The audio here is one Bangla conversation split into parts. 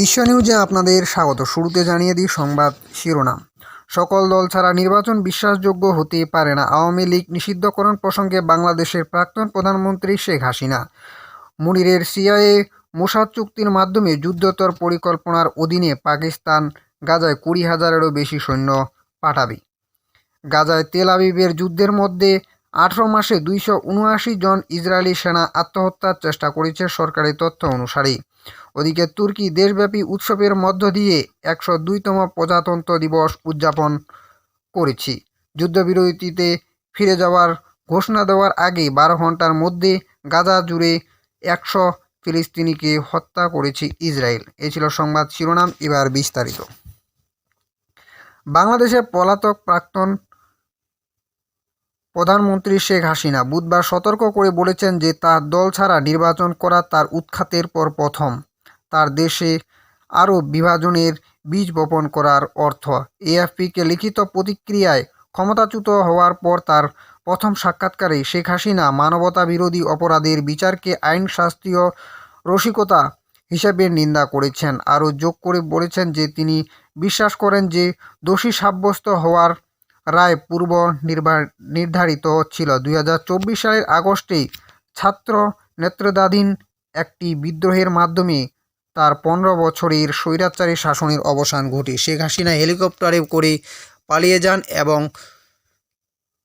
বিশ্ব নিউজে আপনাদের স্বাগত। শুরুতে জানিয়ে দিই সংবাদ শিরোনাম। সকল দল ছাড়া নির্বাচন বিশ্বাসযোগ্য হতে পারে না। আওয়ামী লীগ নিষিদ্ধকরণ প্রসঙ্গে বাংলাদেশের প্রাক্তন প্রধানমন্ত্রী শেখ হাসিনা। মুনিরের সিআইএ মোসাদ চুক্তির মাধ্যমে যুদ্ধোত্তর পরিকল্পনার অধীনে পাকিস্তান গাজায় 20,000-এরও বেশি সৈন্য পাঠাবে। গাজায় তেল আবিবের যুদ্ধের মধ্যে 18 মাসে 279 জন ইসরায়েলি সেনা আত্মহত্যার চেষ্টা করেছে সরকারি তথ্য অনুসারে। ওদিকে তুর্কি দেশব্যাপী উৎসবের মধ্য দিয়ে 102তম প্রজাতন্ত্র দিবস উদযাপন করেছে। যুদ্ধবিরতিতে ফিরে যাওয়ার ঘোষণা দেওয়ার আগে 12 ঘন্টার মধ্যে গাজা জুড়ে 100 ফিলিস্তিনিকে হত্যা করেছে ইসরায়েল। এ ছিল সংবাদ শিরোনাম, এবার বিস্তারিত। বাংলাদেশের পলাতক প্রাক্তন প্রধানমন্ত্রী শেখ হাসিনা বুধবার সতর্ক করে বলেছেন যে তার দল ছাড়া নির্বাচন করা তার উৎখাতের পর প্রথম। তার দেশে আরও বিভাজনের বীজ বপন করার অর্থ। এএফপিকে লিখিত প্রতিক্রিয়ায় ক্ষমতাচ্যুত হওয়ার পর তার প্রথম সাক্ষাৎকারে শেখ হাসিনা মানবতা বিরোধী অপরাধের বিচারকে আইন শাস্ত্রীয় রসিকতা হিসেবে নিন্দা করেছেন। আরও যোগ করে বলেছেন যে তিনি বিশ্বাস করেন যে দোষী সাব্যস্ত হওয়ার রায় পূর্ব নির্ধারিত ছিল। 2024 সালের আগস্টেই ছাত্র নেতৃত্বাধীন একটি বিদ্রোহের মাধ্যমে তার 15 বছরের স্বৈরাচারী শাসনের অবসান ঘটে। শেখ হাসিনা হেলিকপ্টারে করে পালিয়ে যান এবং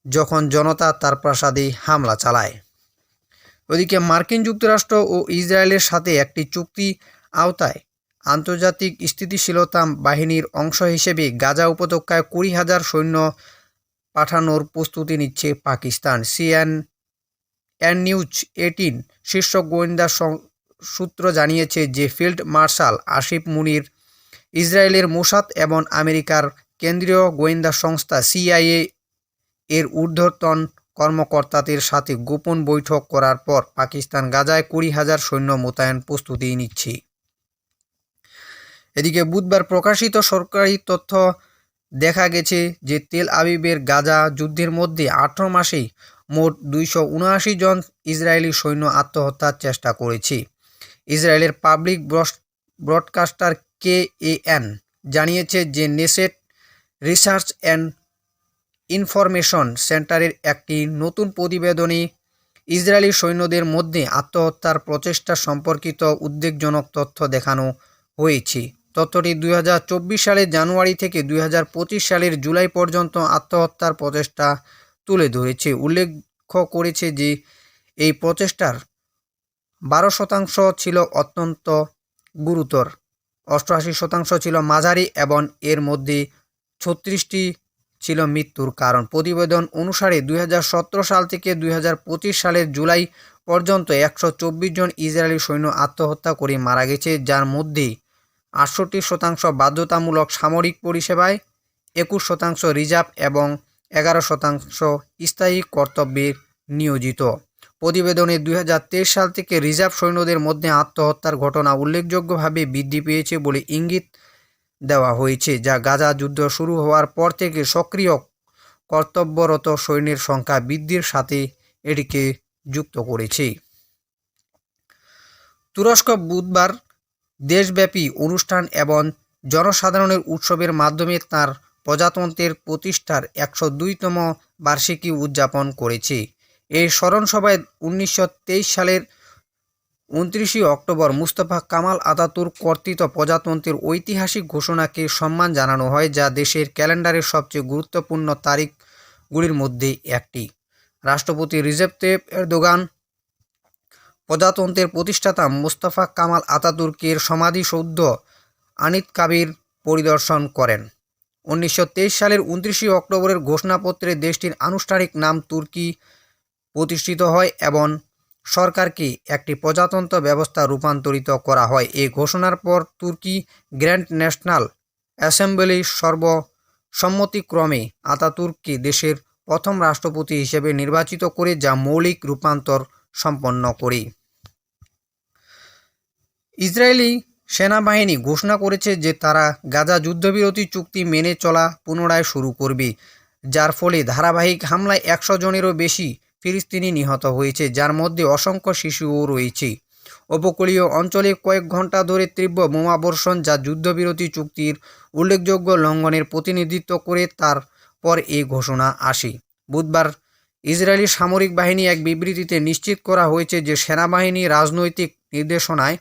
যখন জনতা তার প্রাসাদে হামলা চালায়। ওদিকে মার্কিন যুক্তরাষ্ট্র ও ইসরায়েলের সাথে একটি চুক্তি আওতায় আন্তর্জাতিক স্থিতিশীলতা বাহিনীর অংশ হিসেবে গাজা উপত্যকায় 20,000 সৈন্য পাঠানোর প্রস্তুতি নিচ্ছে পাকিস্তান। CNN নিউজ 18 শীর্ষ গোয়েন্দা সূত্র জানিয়েছে যে ফিল্ড মার্শাল আসিফ মুনির ইসরায়েলের মোসাদ এবং আমেরিকার কেন্দ্রীয় গোয়েন্দা সংস্থা CIA এর ঊর্ধ্বতন কর্মকর্তাদের সাথে গোপন বৈঠক করার পর পাকিস্তান গাজায় 20,000 সৈন্য মোতায়েন প্রস্তুতি নিচ্ছে। এদিকে বুধবার প্রকাশিত সরকারি তথ্য দেখা গেছে যে তেল আবিবের গাজা যুদ্ধের মধ্যে 18 মাসেই মোট 279 জন ইসরায়েলি সৈন্য আত্মহত্যার চেষ্টা করেছে। ইসরায়েলের পাবলিক ব্রডকাস্টার KAN জানিয়েছে যে নেসেট রিসার্চ অ্যান্ড ইনফরমেশন সেন্টারের একটি নতুন প্রতিবেদনে ইসরায়েলি সৈন্যদের মধ্যে আত্মহত্যার প্রচেষ্টা সম্পর্কিত উদ্বেগজনক তথ্য দেখানো হয়েছে। তথ্যটি 2024 সালের জানুয়ারি থেকে 2025 সালের জুলাই পর্যন্ত আত্মহত্যার প্রচেষ্টা তুলে ধরেছে। উল্লেখ করেছে যে এই প্রচেষ্টার 12% ছিল অত্যন্ত গুরুতর, 88% ছিল মাঝারি এবং এর মধ্যে 36টি ছিল মৃত্যুর কারণ। প্রতিবেদন অনুসারে 2017 সাল থেকে 2025 সালের জুলাই পর্যন্ত 124 জন ইসরায়েলি সৈন্য আত্মহত্যা করে মারা গেছে, যার মধ্যে 68% বাধ্যতামূলক সামরিক পরিষেবায়, 21% রিজার্ভ এবং 11% স্থায়ী কর্তব্যে নিয়োজিত। প্রতিবেদনে 2023 সাল থেকে রিজার্ভ সৈন্যদের মধ্যে আত্মহত্যার ঘটনা উল্লেখযোগ্যভাবে বৃদ্ধি পেয়েছে বলে ইঙ্গিত দেওয়া হয়েছে, যা গাজা যুদ্ধ শুরু হওয়ার পর থেকে সক্রিয় কর্তব্যরত সৈন্যের সংখ্যা বৃদ্ধির সাথে এটিকে যুক্ত করেছে। তুরস্ক বুধবার দেশব্যাপী অনুষ্ঠান এবং জনসাধারণের উৎসবের মাধ্যমে তার প্রজাতন্ত্রের প্রতিষ্ঠার 102তম বার্ষিকী উদযাপন করেছে। এই স্মরণসভায় 1923 সালের 29 অক্টোবর মুস্তাফা কামাল আতাতুর্ক কর্তৃক প্রজাতন্ত্রের ঐতিহাসিক ঘোষণাকে সম্মান জানানো হয়, যা দেশের ক্যালেন্ডারের সবচেয়ে গুরুত্বপূর্ণ তারিখগুলির মধ্যে একটি। রাষ্ট্রপতি রিসেপ তাইয়িপ এরদোগান প্রজাতন্ত্রের প্রতিষ্ঠাতা মুস্তাফা কামাল আতাতুর্কের সমাধিসৌধ আনিতকাবির পরিদর্শন করেন। 1923 সালের 29 অক্টোবরের ঘোষণাপত্রে দেশটির আনুষ্ঠানিক নাম তুর্কি প্রতিষ্ঠিত হয় এবং সরকারকে একটি প্রজাতন্ত্র ব্যবস্থা রূপান্তরিত করা হয়। এই ঘোষণার পর তুর্কি গ্র্যান্ড ন্যাশনাল অ্যাসেম্বলি সর্বসম্মতিক্রমে আতাতুর্ককে দেশের প্রথম রাষ্ট্রপতি হিসেবে নির্বাচিত করে, যা মৌলিক রূপান্তর সম্পন্ন করে। ইসরায়েলি সেনাবাহিনী ঘোষণা করেছে যে তারা গাজা যুদ্ধবিরতি চুক্তি মেনে চলা পুনরায় শুরু করবে, যার ফলে ধারাবাহিক হামলায় 100 জনেরও বেশি ফিলিস্তিনি নিহত হয়েছে, যার মধ্যে অসংখ্য শিশুও রয়েছে। উপকূলীয় অঞ্চলে কয়েক ঘন্টা ধরে তীব্র বোমাবর্ষণ, যা যুদ্ধবিরতি চুক্তির উল্লেখযোগ্য লঙ্ঘনের প্রতিনিধিত্ব করে। তারপর এই ঘোষণা আসে। বুধবার ইসরায়েলি সামরিক বাহিনী এক বিবৃতিতে নিশ্চিত করা হয়েছে যে সেনাবাহিনী রাজনৈতিক নির্দেশনায়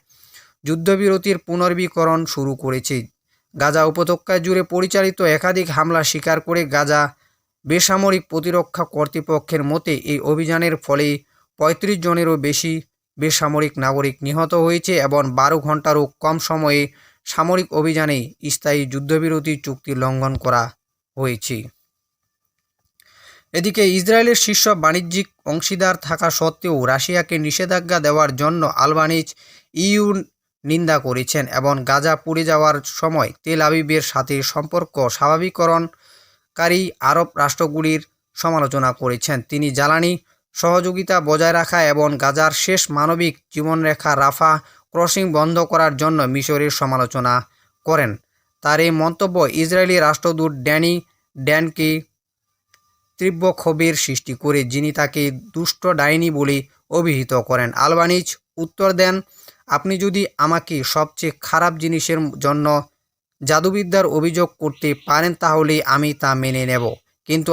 যুদ্ধবিরতির পুনর্বীকরণ শুরু করেছে। গাজা উপত্যকা জুড়ে পরিচালিত একাধিক হামলা স্বীকার করে গাজা বেসামরিক প্রতিরক্ষা কর্তৃপক্ষের মতে এই অভিযানের ফলে ৩৫ জনেরও বেশি বেসামরিক নাগরিক নিহত হয়েছে এবং ১২ ঘন্টারও কম সময়ে সামরিক অভিযানে স্থায়ী যুদ্ধবিরতি চুক্তি লঙ্ঘন করা হয়েছে। এদিকে ইসরায়েলের শীর্ষ বাণিজ্যিক অংশীদার থাকা সত্ত্বেও রাশিয়াকে নিষেধাজ্ঞা দেওয়ার জন্য আলবানিজ ইইউ নিন্দা করেছেন এবং গাজা পুড়ে যাওয়ার সময় তেল আবিবের সাথে সম্পর্ক স্বাভাবিকরণকারী আরব রাষ্ট্রগুলির সমালোচনা করেছেন। তিনি জ্বালানি সহযোগিতা বজায় রাখা এবং গাজার শেষ মানবিক জীবনরেখা রাফা ক্রসিং বন্ধ করার জন্য মিশরের সমালোচনা করেন। তার এই মন্তব্য ইসরায়েলি রাষ্ট্রদূত ড্যানি ড্যানকে তীব্র ক্ষোভের সৃষ্টি করে, যিনি তাকে দুষ্ট ডাইনি বলে অভিহিত করেন। আলবানিজ উত্তর দেন, আপনি যদি আমাকে সবচেয়ে খারাপ জিনিসের জন্য জাদুবিদ্যার অভিযোগ করতে পারেন তাহলে আমি তা মেনে নেব, কিন্তু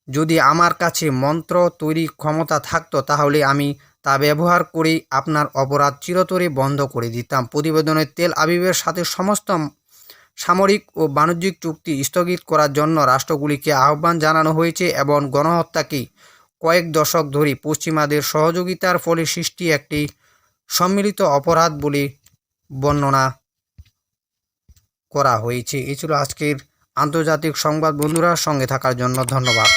যদি আমার কাছে মন্ত্র তৈরির ক্ষমতা থাকতো তাহলে আমি তা ব্যবহার করে আপনার অপরাধ চিরতরে বন্ধ করে দিতাম। প্রতিবেদনে তেল আবিবের সাথে সমস্ত সামরিক ও বাণিজ্যিক চুক্তি স্থগিত করার জন্য রাষ্ট্রগুলিকে আহ্বান জানানো হয়েছে এবং গণহত্যাকে কয়েক দশক ধরে পশ্চিমাদের সহযোগিতার ফলে সৃষ্টি একটি সম্মিলিত অপরাধ বলে বর্ণনা করা হয়েছে। এই ছিল আজকের আন্তর্জাতিক সংবাদ। বন্ধুরা, সঙ্গে থাকার জন্য ধন্যবাদ।